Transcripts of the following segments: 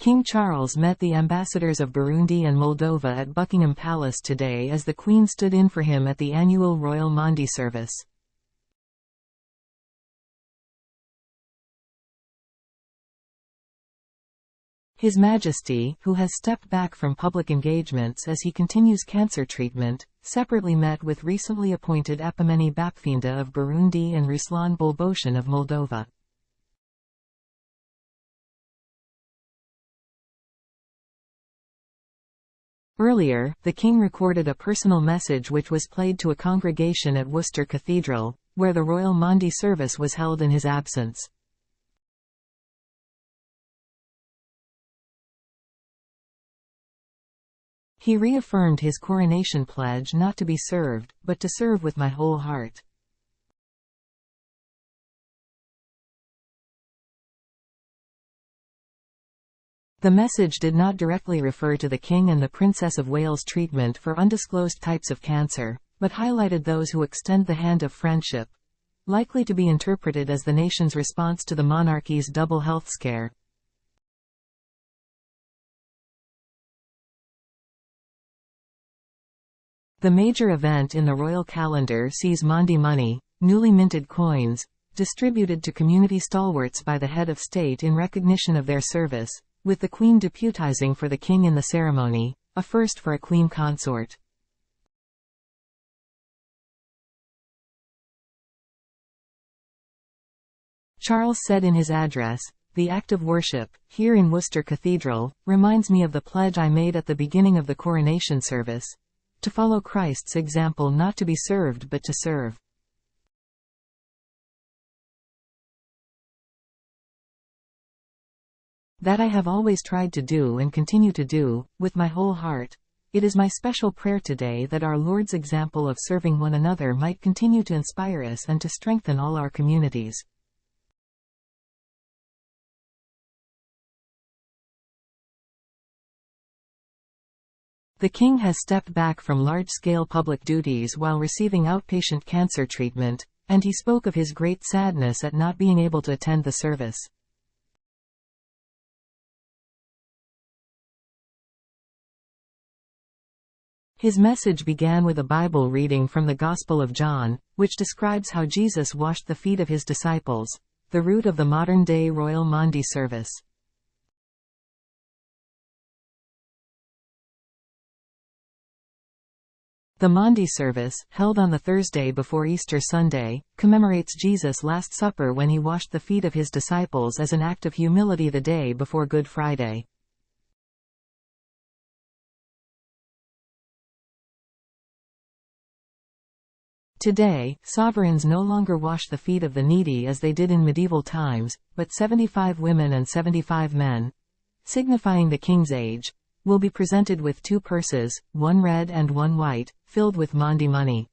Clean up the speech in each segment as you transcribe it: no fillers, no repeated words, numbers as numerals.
King Charles met the ambassadors of Burundi and Moldova at Buckingham Palace today as the Queen stood in for him at the annual royal Maundy service. His Majesty, who has stepped back from public engagements as he continues cancer treatment, separately met with recently appointed Epimeni Bapfinda of Burundi and Ruslan Bolboshan of Moldova. Earlier, the king recorded a personal message which was played to a congregation at Worcester Cathedral, where the royal Maundy service was held in his absence. He reaffirmed his coronation pledge not to be served, but to serve with my whole heart. The message did not directly refer to the King and the Princess of Wales' treatment for undisclosed types of cancer, but highlighted those who extend the hand of friendship, likely to be interpreted as the nation's response to the monarchy's double health scare. The major event in the royal calendar sees Maundy money, newly minted coins, distributed to community stalwarts by the head of state in recognition of their service, with the Queen deputizing for the King in the ceremony, a first for a Queen consort. Charles said in his address, "The act of worship, here in Worcester Cathedral, reminds me of the pledge I made at the beginning of the coronation service, to follow Christ's example, not to be served but to serve. That I have always tried to do and continue to do, with my whole heart. It is my special prayer today that our Lord's example of serving one another might continue to inspire us and to strengthen all our communities." The King has stepped back from large-scale public duties while receiving outpatient cancer treatment, and he spoke of his great sadness at not being able to attend the service. His message began with a Bible reading from the Gospel of John, which describes how Jesus washed the feet of his disciples, the root of the modern-day royal Maundy service. The Maundy service, held on the Thursday before Easter Sunday, commemorates Jesus' Last Supper when he washed the feet of his disciples as an act of humility the day before Good Friday. Today, sovereigns no longer wash the feet of the needy as they did in medieval times, but 75 women and 75 men, signifying the king's age, will be presented with 2 purses, one red and one white, filled with Maundy money.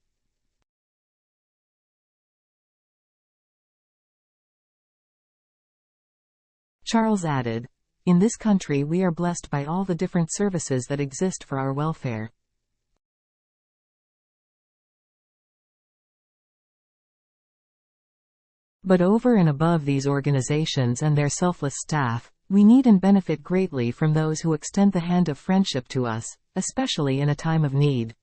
Charles added, "In this country we are blessed by all the different services that exist for our welfare. But over and above these organizations and their selfless staff, we need and benefit greatly from those who extend the hand of friendship to us, especially in a time of need."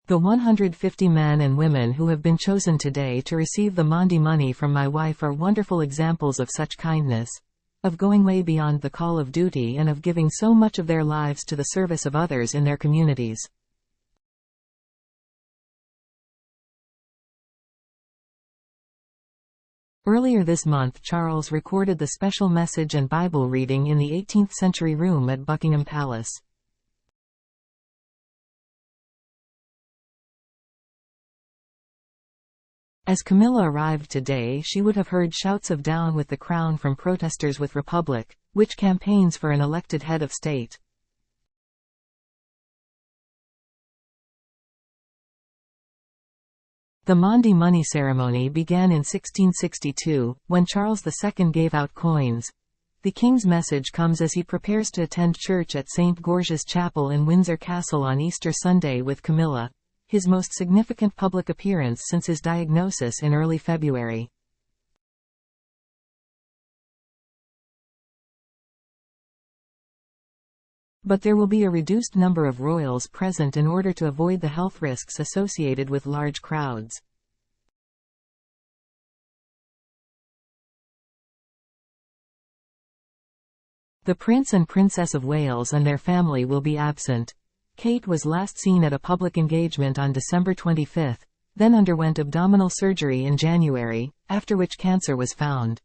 The 150 men and women who have been chosen today to receive the Maundy money from my wife are wonderful examples of such kindness, of going way beyond the call of duty and of giving so much of their lives to the service of others in their communities. Earlier this month, Charles recorded the special message and Bible reading in the 18th-century room at Buckingham Palace. As Camilla arrived today, she would have heard shouts of "Down with the crown" from protesters with Republic, which campaigns for an elected head of state. The Maundy money ceremony began in 1662, when Charles II gave out coins. The King's message comes as he prepares to attend church at St. George's Chapel in Windsor Castle on Easter Sunday with Camilla, his most significant public appearance since his diagnosis in early February. But there will be a reduced number of royals present in order to avoid the health risks associated with large crowds. The Prince and Princess of Wales and their family will be absent. Kate was last seen at a public engagement on December 25, then underwent abdominal surgery in January, after which cancer was found.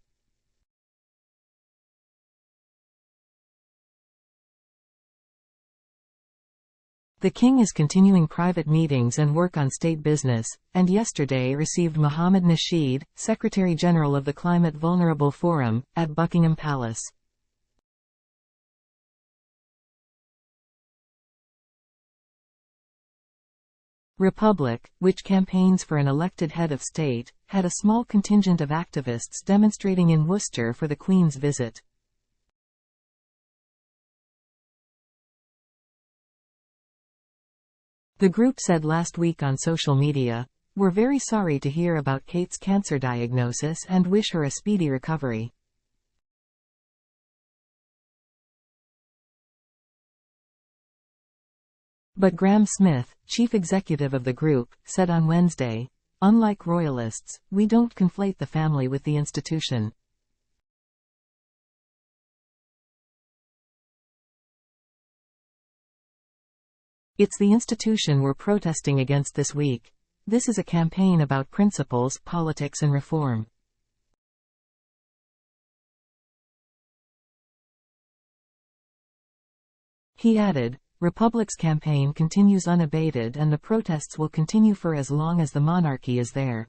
The King is continuing private meetings and work on state business, and yesterday received Mohammed Nasheed, Secretary-General of the Climate Vulnerable Forum, at Buckingham Palace. Republic, which campaigns for an elected head of state, had a small contingent of activists demonstrating in Worcester for the Queen's visit. The group said last week on social media, "We're very sorry to hear about Kate's cancer diagnosis and wish her a speedy recovery." But Graham Smith, chief executive of the group, said on Wednesday, "Unlike royalists, we don't conflate the family with the institution." "It's the institution we're protesting against this week. This is a campaign about principles, politics and reform." He added, "Republic's campaign continues unabated and the protests will continue for as long as the monarchy is there."